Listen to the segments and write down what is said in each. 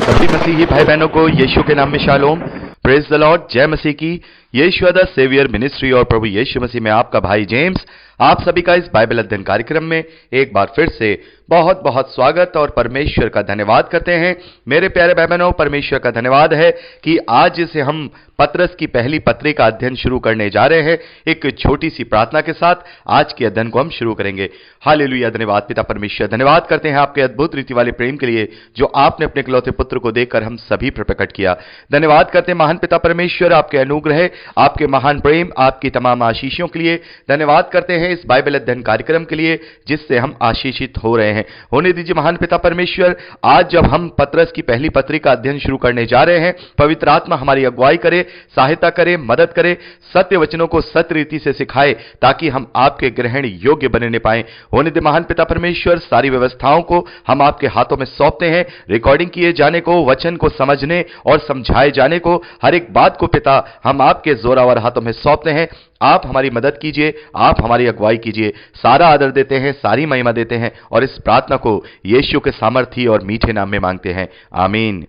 सभी मसीही भाई बहनों को यीशु के नाम में शालोम, प्रेज द लॉर्ड, जय मसीह की। यीशु द सेवियर मिनिस्ट्री और प्रभु यीशु मसीह में आपका भाई जेम्स आप सभी का इस बाइबल अध्ययन कार्यक्रम में एक बार फिर से बहुत बहुत स्वागत और परमेश्वर का धन्यवाद करते हैं। मेरे प्यारे भाई बहनों, परमेश्वर का धन्यवाद है कि आज से हम पतरस की पहली पत्री का अध्ययन शुरू करने जा रहे हैं। एक छोटी सी प्रार्थना के साथ आज के अध्ययन को हम शुरू करेंगे। हालेलुया, धन्यवाद पिता परमेश्वर, धन्यवाद करते हैं आपके अद्भुत रीति वाले प्रेम के लिए जो आपने अपने इकलौते पुत्र को देखकर हम सभी पर प्रकट किया। धन्यवाद करते हैं महान पिता परमेश्वर आपके अनुग्रह, आपके महान प्रेम, आपकी तमाम आशीषों के लिए। धन्यवाद करते हैं इस बाइबल अध्ययन कार्यक्रम के लिए जिससे हम आशीषित हो रहे हैं। होने दीजिए महान पिता परमेश्वर, आज जब हम पतरस की पहली पत्री का अध्ययन शुरू करने जा रहे हैं, पवित्र आत्मा हमारी अगुवाई करे, सहायता करे, मदद करे, सत्य वचनों को सत्य रीति से सिखाए ताकि हम आपके ग्रहण योग्य बनने पाए। होने दे महान पिता परमेश्वर, सारी व्यवस्थाओं को हम आपके हाथों में सौंपते हैं। रिकॉर्डिंग किए जाने को, वचन को समझने और समझाए जाने को, हर एक बात को पिता हम आपके जोरावर हाथों में सौंपते हैं। आप हमारी मदद कीजिए, आप हमारी अगुवाई कीजिए। सारा आदर देते हैं, सारी महिमा देते हैं और इस प्रार्थना को यीशु के सामर्थी और मीठे नाम में मांगते हैं, आमीन।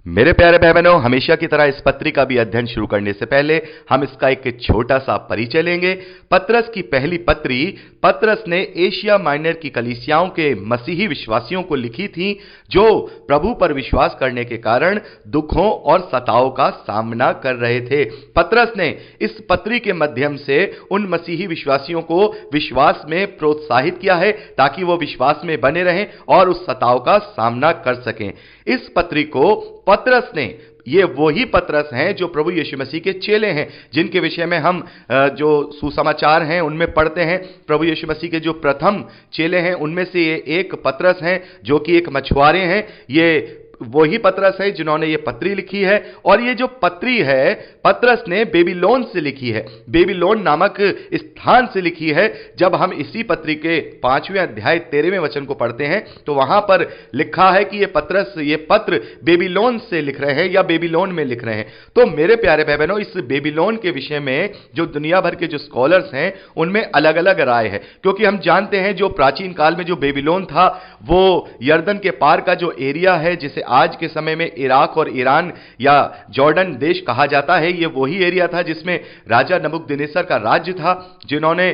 मेरे प्यारे भाई बहनों, हमेशा की तरह इस पत्री का भी अध्ययन शुरू करने से पहले हम इसका एक छोटा सा परिचय लेंगे। पतरस की पहली पत्री पतरस ने एशिया माइनर की कलीसियाओं के मसीही विश्वासियों को लिखी थी जो प्रभु पर विश्वास करने के कारण दुखों और सताओं का सामना कर रहे थे। पतरस ने इस पत्री के माध्यम से उन मसीही विश्वासियों को विश्वास में प्रोत्साहित किया है ताकि वो विश्वास में बने रहें और उस सताओं का सामना कर सकें। इस पत्री को पतरस ने, ये वही पतरस हैं जो प्रभु यीशु मसीह के चेले हैं, जिनके विषय में हम जो सुसमाचार हैं उनमें पढ़ते हैं। प्रभु यीशु मसीह के जो प्रथम चेले हैं उनमें से ये एक पतरस हैं जो कि एक मछुआरे हैं। ये वही पतरस है जिन्होंने ये पत्री लिखी है और ये जो पत्री है पतरस ने बेबीलोन से लिखी है, बेबीलोन नामक स्थान से लिखी है। जब हम इसी पत्री के 5वें अध्याय 13वें वचन को पढ़ते हैं तो वहां पर लिखा है कि ये पतरस ये पत्र बेबीलोन से लिख रहे हैं या बेबीलोन में लिख रहे हैं। तो मेरे प्यारे भाई बहनों, इस बेबीलोन के विषय में जो दुनिया भर के जो स्कॉलर्स हैं उनमें अलग अलग राय है, क्योंकि हम जानते हैं जो प्राचीन काल में जो बेबीलोन था वो यर्दन के पार का जो एरिया है जिसे आज के समय में इराक और ईरान या जॉर्डन देश कहा जाता है, ये वही एरिया था जिसमें राजा नबूकदनेस्सर का राज्य था, जिन्होंने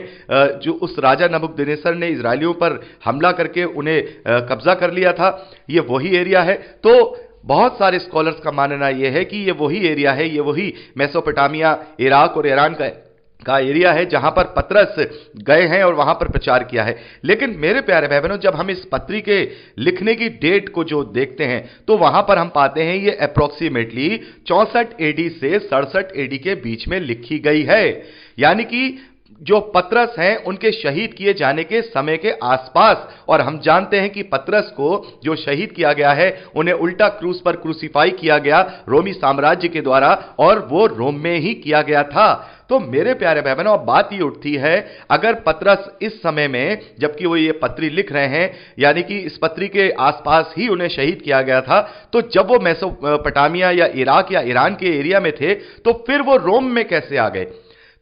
जो उस राजा नबूकदनेस्सर ने इजराइलियों पर हमला करके उन्हें कब्जा कर लिया था, ये वही एरिया है। तो बहुत सारे स्कॉलर्स का मानना यह है कि ये वही एरिया है, ये वही मेसोपोटामिया, इराक और ईरान का एरिया है जहां पर पतरस गए हैं और वहां पर प्रचार किया है। लेकिन मेरे प्यारे भाई बहनों, जब हम इस पत्री के लिखने की डेट को जो देखते हैं तो वहां पर हम पाते हैं ये अप्रोक्सीमेटली 64 एडी से 67 एडी के बीच में लिखी गई है। यानी कि जो पतरस हैं उनके शहीद किए जाने के समय के आसपास। और हम जानते हैं कि पतरस को जो शहीद किया गया है उन्हें उल्टा क्रूस पर क्रूसीफाई किया गया रोमी साम्राज्य के द्वारा और वो रोम में ही किया गया था। तो मेरे प्यारे भाई बहनों, अब बात ये उठती है, अगर पतरस इस समय में जबकि वो ये पत्री लिख रहे हैं, यानी कि इस पत्री के आसपास ही उन्हें शहीद किया गया था, तो जब वो मेसोपोटामिया या इराक या ईरान के एरिया में थे तो फिर वो रोम में कैसे आ गए?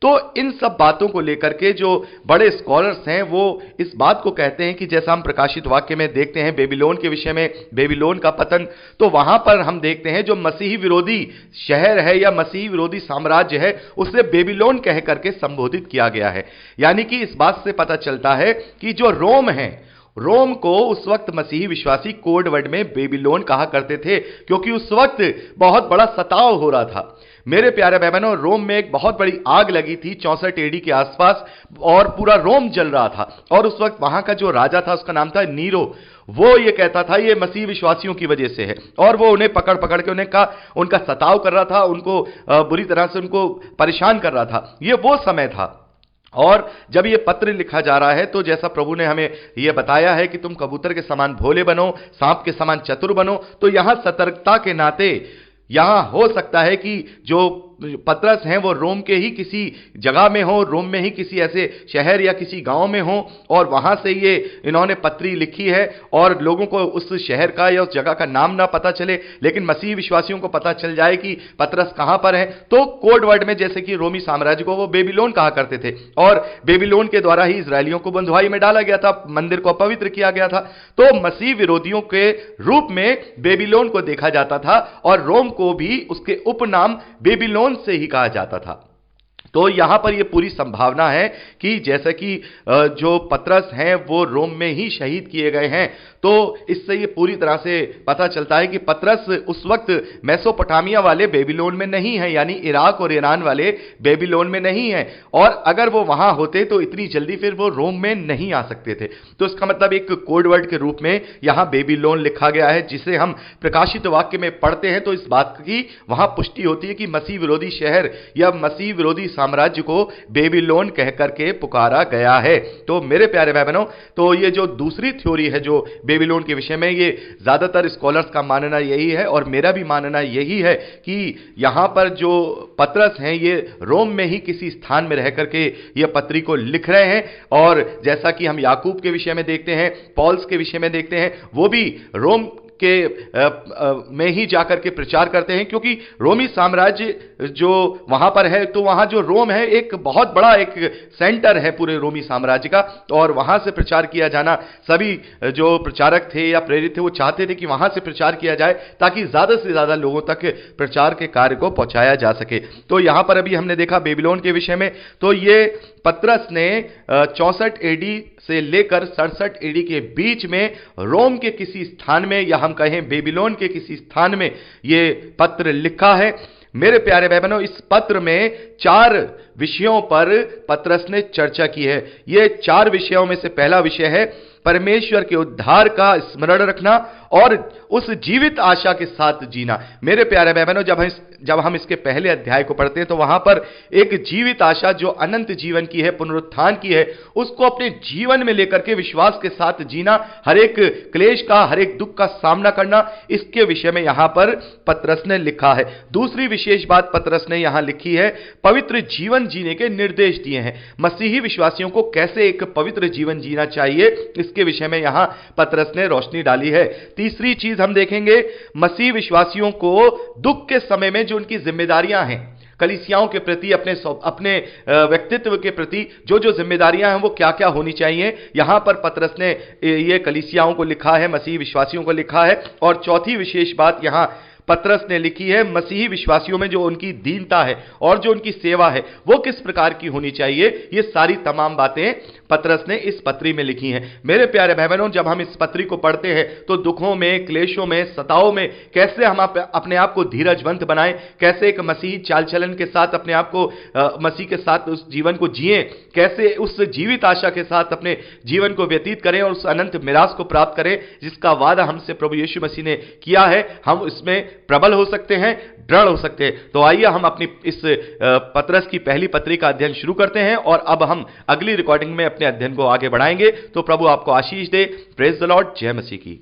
तो इन सब बातों को लेकर के जो बड़े स्कॉलर्स हैं वो इस बात को कहते हैं कि जैसा हम प्रकाशित वाक्य में देखते हैं बेबीलोन के विषय में, बेबीलोन का पतन, तो वहां पर हम देखते हैं जो मसीही विरोधी शहर है या मसीही विरोधी साम्राज्य है उसे बेबीलोन कह करके संबोधित किया गया है। यानी कि इस बात से पता चलता है कि जो रोम है, रोम को उस वक्त मसीही विश्वासी कोड वर्ड में बेबीलोन कहा करते थे क्योंकि उस वक्त बहुत बड़ा सताव हो रहा था। मेरे प्यारे भाई बहनों, रोम में एक बहुत बड़ी आग लगी थी 64 एडी के आसपास और पूरा रोम जल रहा था। और उस वक्त वहां का जो राजा था उसका नाम था नीरो। वो ये कहता था ये मसीह विश्वासियों की वजह से है और वो उन्हें पकड़ पकड़ के उनका सताव कर रहा था, उनको बुरी तरह से उनको परेशान कर रहा था। ये वो समय था। और जब ये पत्र लिखा जा रहा है तो जैसा प्रभु ने हमें यह बताया है कि तुम कबूतर के समान भोले बनो, सांप के समान चतुर बनो, तो यहां सतर्कता के नाते यहां हो सकता है कि जो पतरस हैं वो रोम के ही किसी जगह में हो, रोम में ही किसी ऐसे शहर या किसी गांव में हो, और वहां से ये इन्होंने पत्री लिखी है और लोगों को उस शहर का या उस जगह का नाम ना पता चले, लेकिन मसीह विश्वासियों को पता चल जाए कि पतरस कहां पर है। तो कोड वर्ड में, जैसे कि रोमी साम्राज्य को वो बेबीलोन कहा करते थे, और बेबीलोन के द्वारा ही इजरायलियों को बंधुआई में डाला गया था, मंदिर को अपवित्र किया गया था। तो मसीह विरोधियों के रूप में बेबीलोन को देखा जाता था, और रोम को भी उसके उपनाम बेबीलोन से ही कहा जाता था। तो यहां पर यह पूरी संभावना है कि जैसे कि जो पतरस हैं वो रोम में ही शहीद किए गए हैं, तो इससे ये पूरी तरह से पता चलता है कि पतरस उस वक्त मेसोपोटामिया वाले बेबीलोन में नहीं है, यानी इराक और ईरान वाले बेबीलोन में नहीं है, और अगर वो वहां होते तो इतनी जल्दी फिर वो रोम में नहीं आ सकते थे। तो इसका मतलब एक कोड वर्ड के रूप में यहां बेबीलोन लिखा गया है, जिसे हम प्रकाशित वाक्य में पढ़ते हैं तो इस बात की वहां पुष्टि होती है कि मसीह विरोधी शहर या मसीह विरोधी साम्राज्य को बेबीलोन कह करके पुकारा गया है। तो मेरे प्यारे भाई बहनों, तो ये जो दूसरी थ्योरी है जो बेबीलोन के विषय में, ये ज्यादातर स्कॉलर्स का मानना यही है और मेरा भी मानना यही है कि यहां पर जो पतरस हैं ये रोम में ही किसी स्थान में रह करके ये पत्री को लिख रहे हैं। और जैसा कि हम याकूब के विषय में देखते हैं, पॉल्स के विषय में देखते हैं, वो भी रोम के में ही जाकर के प्रचार करते हैं, क्योंकि रोमी साम्राज्य जो वहां पर है, तो वहां जो रोम है एक बहुत बड़ा एक सेंटर है पूरे रोमी साम्राज्य का, और वहां से प्रचार किया जाना, सभी जो प्रचारक थे या प्रेरित थे वो चाहते थे कि वहां से प्रचार किया जाए ताकि ज्यादा से ज्यादा लोगों तक प्रचार के कार्य को पहुंचाया जा सके। तो यहां पर अभी हमने देखा बेबीलोन के विषय में, तो ये पतरस ने 64 एडी से लेकर 67 एडी के बीच में रोम के किसी स्थान में, या हम कहें बेबीलोन के किसी स्थान में ये पत्र लिखा है। मेरे प्यारे भाई बहनों, इस पत्र में 4 विषयों पर पतरस ने चर्चा की है। ये 4 विषयों में से पहला विषय है परमेश्वर के उद्धार का स्मरण रखना और उस जीवित आशा के साथ जीना। मेरे प्यारे भाई बहनों, जब हम इसके पहले अध्याय को पढ़ते हैं तो वहां पर एक जीवित आशा जो अनंत जीवन की है, पुनरुत्थान की है, उसको अपने जीवन में लेकर के विश्वास के साथ जीना, हर एक क्लेश का, हर एक दुख का सामना करना, इसके विषय में यहां पर पतरस ने लिखा है। दूसरी विशेष बात पतरस ने यहां लिखी है, पवित्र जीवन जीने के निर्देश दिए हैं। मसीही विश्वासियों को कैसे एक पवित्र जीवन जीना चाहिए, इसके विषय में यहां पतरस ने रोशनी डाली है। तीसरी चीज हम देखेंगे, मसीह विश्वासियों को दुख के समय में जो उनकी जिम्मेदारियां हैं, कलीसियाओं के प्रति, अपने व्यक्तित्व के प्रति जो जो जिम्मेदारियां हैं वो क्या क्या होनी चाहिए, यहां पर पतरस ने ये कलीसियाओं को लिखा है, मसीही विश्वासियों को लिखा है। और चौथी विशेष बात यहां पतरस ने लिखी है, मसीही विश्वासियों में जो उनकी दीनता है और जो उनकी सेवा है वो किस प्रकार की होनी चाहिए। ये सारी तमाम बातें पतरस ने इस पत्री में लिखी हैं। मेरे प्यारे भाई बहनों, जब हम इस पत्री को पढ़ते हैं तो दुखों में, क्लेशों में, सताओं में कैसे हम अपने आप को धीरजवंत बनाएं, कैसे एक मसीही चाल चलन के साथ अपने आप को मसीह के साथ उस जीवन को जिएं, कैसे उस जीवित आशा के साथ अपने जीवन को व्यतीत करें और उस अनंत मिरास को प्राप्त करें जिसका वादा हमसे प्रभु यीशु मसीह ने किया है। हम इसमें प्रबल हो सकते हैं, दृढ़ हो सकते हैं। तो आइए हम अपनी इस पतरस की पहली पत्री का अध्ययन शुरू करते हैं, और अब हम अगली रिकॉर्डिंग में अपने अध्ययन को आगे बढ़ाएंगे। तो प्रभु आपको आशीष दे। Praise the lord. जय मसीह की।